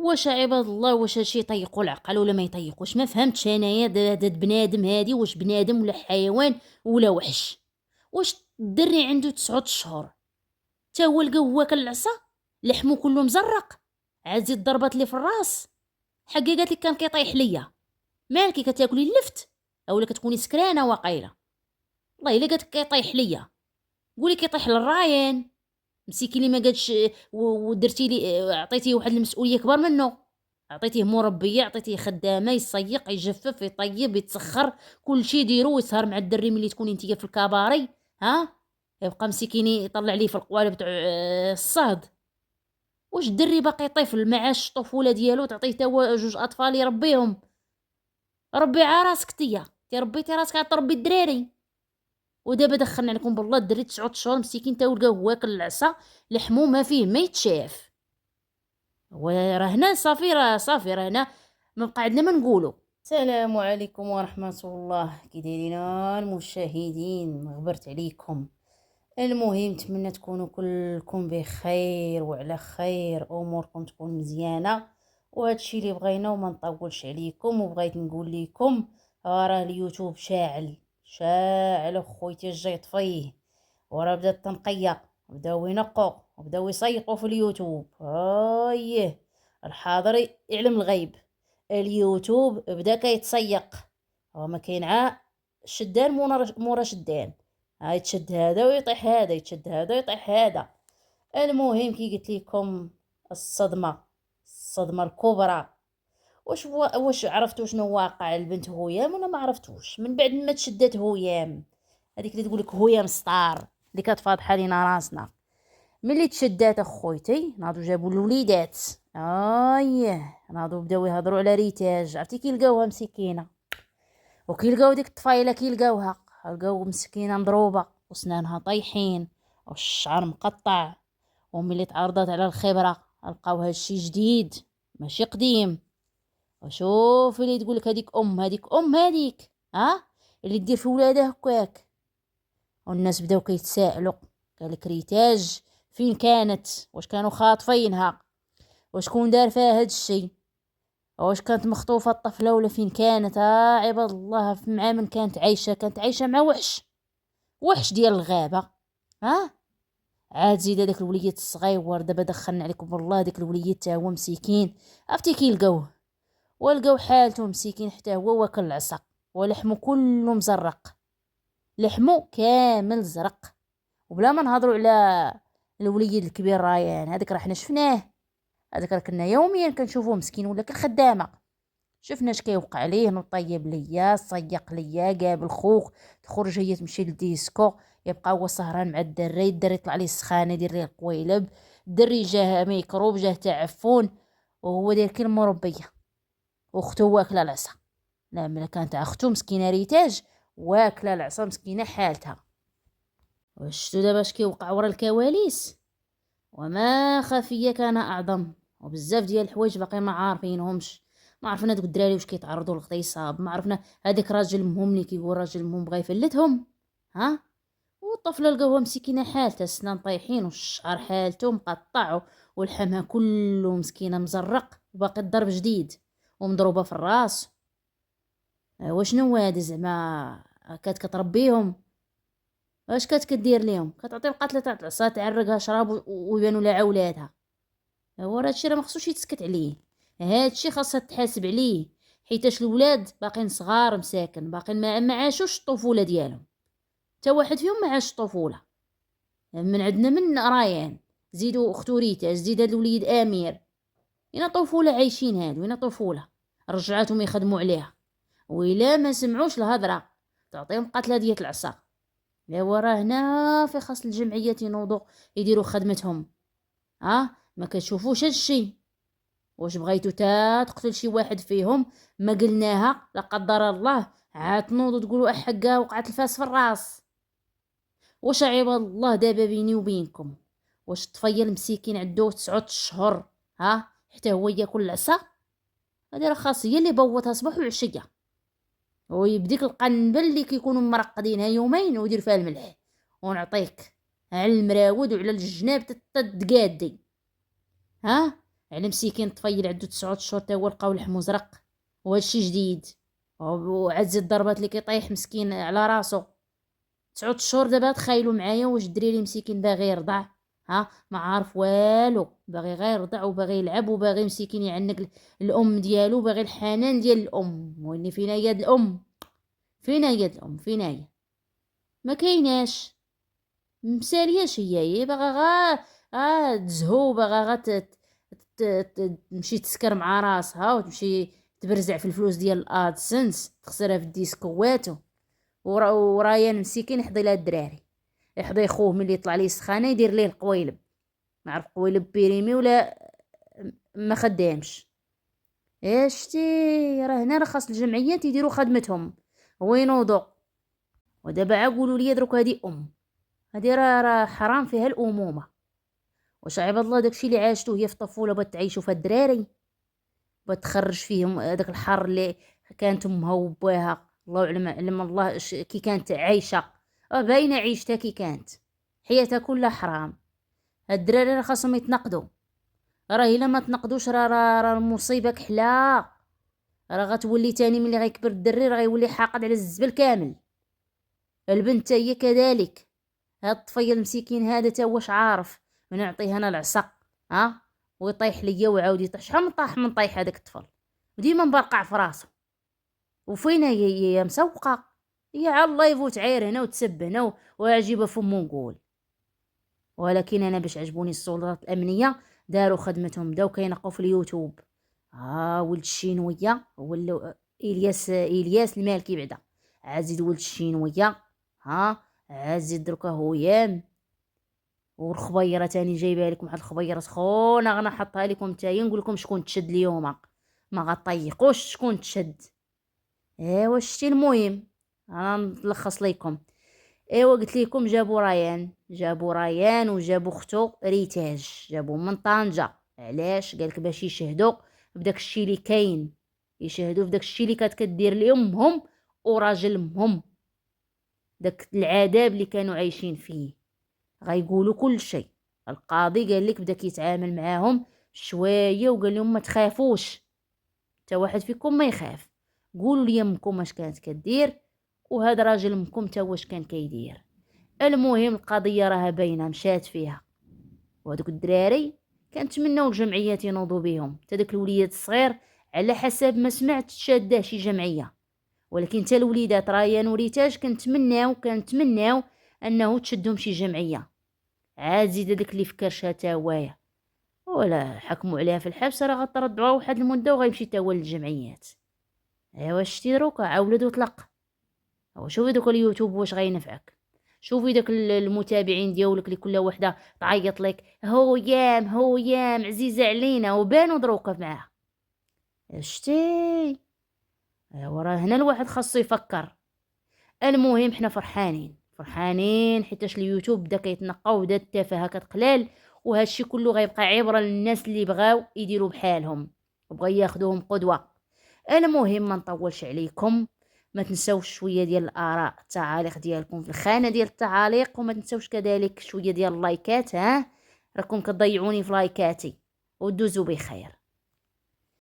واش عباد الله، واش هادشي يطيقوا العقل ولا ما يطيقوش؟ ما فهمتش انايا. داد بنادم هادي، واش بنادم ولا حيوان ولا وحش؟ واش الدري عنده 9 اشهر تا هو لقاو واكل العصا، لحمو كله مزرق، عاد زيد ضربات لي في الراس. حقي قالت لك كان كيطيح ليا. مالكي كتاكلي اللفت اولا كتكوني سكرانه واقيله؟ والله الا قالت لك كيطيح ليا، قولي كيطيح للراين. مسيكي اللي ما قالش ودرتي لي، عطيتيه واحد المسؤوليه كبر منه. عطيتيه مربيه، عطيتيه خدامه، يصيق يجفف يطيب يتسخر، كل شيء ديرو، يسهر مع الدري ملي تكوني نتيا في الكباري. ها يبقى مسكيني يطلع ليه في القوالب تاع الصهد. واش الدري باقي طفل ما عاش الطفوله ديالو تعطيه تا هو 2 اطفال يربيهم؟ ربي عراسك تي ربيتي راسك عاد تربي الدراري. ودابا دخلنا عليكم بالله الدري 9 اشهر مسكين تا لقاه واكل العصا، لحمو ما فيه ما يتشاف. وراه هنا صافي، راه صافي، راه هنا ما بقى عندنا ما نقولوا. السلام عليكم ورحمه الله، كي دايرين المشاهدين؟ غبرت عليكم. المهم نتمنى تكونوا كلكم بخير وعلى خير، اموركم تكون مزيانه، وهادشي اللي بغينا وما نطولش عليكم. وبغيت نقول لكم راه اليوتيوب شاعل شاعل اخويتي، الجاي طفيه. وراه بدات التنقيه، بداو ينقوا وبداو يصيقوا في اليوتيوب. ايه الحاضر يعلم الغيب، اليوتيوب بدا كيتسيق. وما كاين عا شدان مورا شدان، يتشد هذا ويطيح هذا، يتشد هذا ويطيح هذا. المهم كي قلت لكم الصدمه الكبرى. واش عرفتوا شنو واقع البنت هويام ولا ما عرفتوش؟ من بعد ما تشدات هويام، هذيك اللي تقولك هويام ستار اللي كتفاضحه لينا راسنا، ملي تشدات اخويتي ناضو جابوا الوليدات. ناضو بداو يهضروا على ريتاج. عرفتي كي لقاوها مسكينه، وكي لقاو ديك الطفايله كي لقاو مسكينه مضروبه وسنانها طايحين والشعر مقطع. وملي تعرضت على الخبره لقاو هادشي جديد ماشي قديم. وشوف اللي تقولك هذيك اللي دير في ولادها هكاك. والناس بداو كيتسائلوا، قالك ريتاج فين كانت؟ واش كانوا خاطفينها؟ وشكون دار فيها هاد الشي؟ واش كانت مخطوفه الطفله ولا فين كانت؟ عباد الله، مع من كانت عايشه مع وحش ديال الغابه. ها عاد زيد هذاك الوليد الصغير. دابا دخلنا عليكم والله داك الوليد تا هو مسكين. عرفتي كي لقاوه ولقاو حالته مسكين حتى هو واكل العصا، ولحمو كله مزرق، لحمو كامل زرق. وبلا ما نهضروا على الوليد الكبير رايان، هذاك راه حنا شفناه، هذاك راه كنا يوميا كنشوفوه مسكين ولا كالخدامه. شفنا اش كيوقع ليه، نطيب ليا صيق ليا قابل خوخ، تخرج هي تمشي للديسكو، يبقى هو سهران مع الدري يطلع ليه السخانه يدير ليه القويلب. الدري جاه ميكروب، جاه تعفن، وهو داير كي المربيه. واختو واكله العصا. لا ملا كانت اختو مسكينه ريتاج واكله العصا مسكينه حالتها. وشتو دابا اش كيوقع ورا الكواليس؟ وما خفيه كان اعظم. وبزاف ديال الحوايج باقي ما عارفينهمش. ما عرفنا دوك الدراري واش كيتعرضوا للاغتصاب، ما عرفنا هذاك راجل مهم اللي كيقول راجل مهم بغا يفلتهم. والطفله لقاوها مسكينه حالتها، السنان طايحين والشعر حالته مقطع، ولحمها كله مسكينه مزرق وباقي الضرب جديد ومضروبه في الراس. وشنو هادي زعما؟ كانت كتربيهم؟ واش كانت كدير ليهم؟ كتعطي القتله تاع العصا تعرقها شراب ويبانوا لها عولاتها. هو هادشي راه مخصوش يتسكت عليه، هادشي خاصها تحاسب عليه، حيتاش الولاد باقيين صغار مساكن، باقيين ما عاشوش الطفوله ديالهم. تا واحد فيهم ما عاش الطفوله. من عندنا من رايان، زيدوا اختو ريتا، زيد هاد الوليد امير. وين طفوله عايشين هادو؟ وين طفوله؟ رجعاتهم يخدموا عليها، وإلا ما سمعوش الهضره تعطيهم قتله ديال العصا. لا وراه هنا في خاص الجمعيات ينوضوا يديروا خدمتهم. ما كتشوفوش هادشي؟ واش بغيتو تا تقتل شي واحد فيهم ما قلناها لا قدر الله عاد تنوضوا تقولوا حقا وقعت الفاس في الراس؟ واش عباد الله دابا بيني وبينكم، واش الطفيل المسكين عنده 9 اشهر حتى هو ياكل العصا؟ هذه راه خاص هي اللي بوتها صباح وعشيه، ويبديك القنبل اللي كيكونوا مرقدينها يومين ودير فيها الملح، ونعطيك على المراود وعلى الجناب تتقادي. على مسكين طفيل عندو 9 شهور تا هو لقاو لحم مزرق، وهادشي جديد، وعاد زيد الضربات اللي كيطيح مسكين على راسو. 9 شهور دابا تخيلوا معايا واش الدريري مسكين باغي يرضع، ما عارف والو، باغي غير يرضع وباغي يلعب وباغي مسكين يعنق الام ديالو، باغي الحنان ديال الام. ويني فينا هي هاد الام؟ فينا هي هاد الام؟ فينا هي؟ ما كايناش، مسالياش هي باغا تزهو، باغا تمشي تسكر مع راسها وتمشي تبرزع في الفلوس ديال الادسنس، تخسرها في الديسكوات. ورايان مسكين يحضي لها الدراري، يحضي خوه ملي يطلع ليه السخانه يدير ليه القويلب، ما عرف قويلب بيريمي ولا ما خدامش. شتي، راه هنا خاص الجمعيات يديروا خدمتهم وينوضوا. ودابا عقولوا لي دروك هذه هذه راه حرام فيها الامومه. واش عباد الله داكشي اللي عاشتو هي في الطفوله بغات تعيشو في الدراري، بغات تخرج فيهم داك الحر اللي كانت امها وباها الله يعلم علم الله كي كانت عايشه، باينه عيشتها كي كانت، حياتها كلها حرام. هاد الدراري راه خاصهم يتنقدوا، راه الا ما تنقدوش راه المصيبه كحله، راه غتولي تاني ملي غيكبر الدري راه غيولي حاقد على الزبل كامل. البنت هي كذلك، هاد الطفيل المسكين هذا تا واش عارف نعطيه انا العصا ويطيح ليا ويعاود يطيح. شحال من طيح هذاك الطفل وديما مبرقع في راسو. وفين هي مسوقه، هي على الله يفوت عير هنا وتسب هنا وعجيبه فمو نقول. ولكن انا باش عجبوني السلطات الامنيه داروا خدمتهم، بداو كينقوا في اليوتيوب. ولد الشينويه هو الياس المالكي بعدا، عزيز ولد الشينويه، عزيز دركا هويام. والخبيره تاني جايبه لكم واحد الخبيره سخونه، غنحطها لكم تاهي نقول لكم شكون تشد اليوم، ما غطيقوش شكون تشد. ايوا شتي، المهم انا نلخص لكم. ايوا قلت لكم جابوا ريان وجابوا اختو ريتاج، جابوا من طنجة. علاش؟ قالك باش يشهدوا بداك الشيء اللي كاين، يشهدوا في داك الشيء اللي كانت كدير لامهم وراجلهم، داك العذاب اللي كانوا عايشين فيه. غيقولوا كل شيء. القاضي قال لك بدا كيتعامل معاهم شويه وقال لهم ما تخافوش، حتى واحد فيكم ما يخاف، قولوا لي امكم اش كانت كدير وهذا راجل امكم تا واش كان كيدير. المهم القضيه راها باينه مشات فيها. وهذوك الدراري كنتمناو الجمعيات ينوضوا بهم، حتى داك الوليد الصغير على حسب ما سمعت شاده شي جمعيه، ولكن حتى الوليدات ريان وريتاج كنتمناو انه تشدهم شي جمعيه. عاد زيد داك اللي فكرشها تا هوايا ولا حكموا عليها في الحبس راه غتردعوها واحد المده وغيمشي تا هو للجمعيات. ايوا شتي دروكا عاولد وطلق. شوفي دوك اليوتيوب واش غينفعك، شوفي داك المتابعين ديالك اللي كل وحده تعيط لك هويام عزيزه علينا وبانوا دروكا معاه. شتي، ايوا راه هنا الواحد خاصو يفكر. المهم حنا فرحانين حيتاش اليوتيوب بدا كيتنقى وبدا التفاهه كتقلال، وهادشي كله غيبقى عبره للناس اللي بغاو يديروا بحالهم وبغا ياخذوهم قدوه. المهم ما نطولش عليكم، ما تنسوش شويه ديال الاراء التعاليق ديالكم في الخانه ديال التعاليق، وما تنسوش كذلك شويه ديال اللايكات، راكم كتضيعوني في لايكاتي، ودوزوا بخير.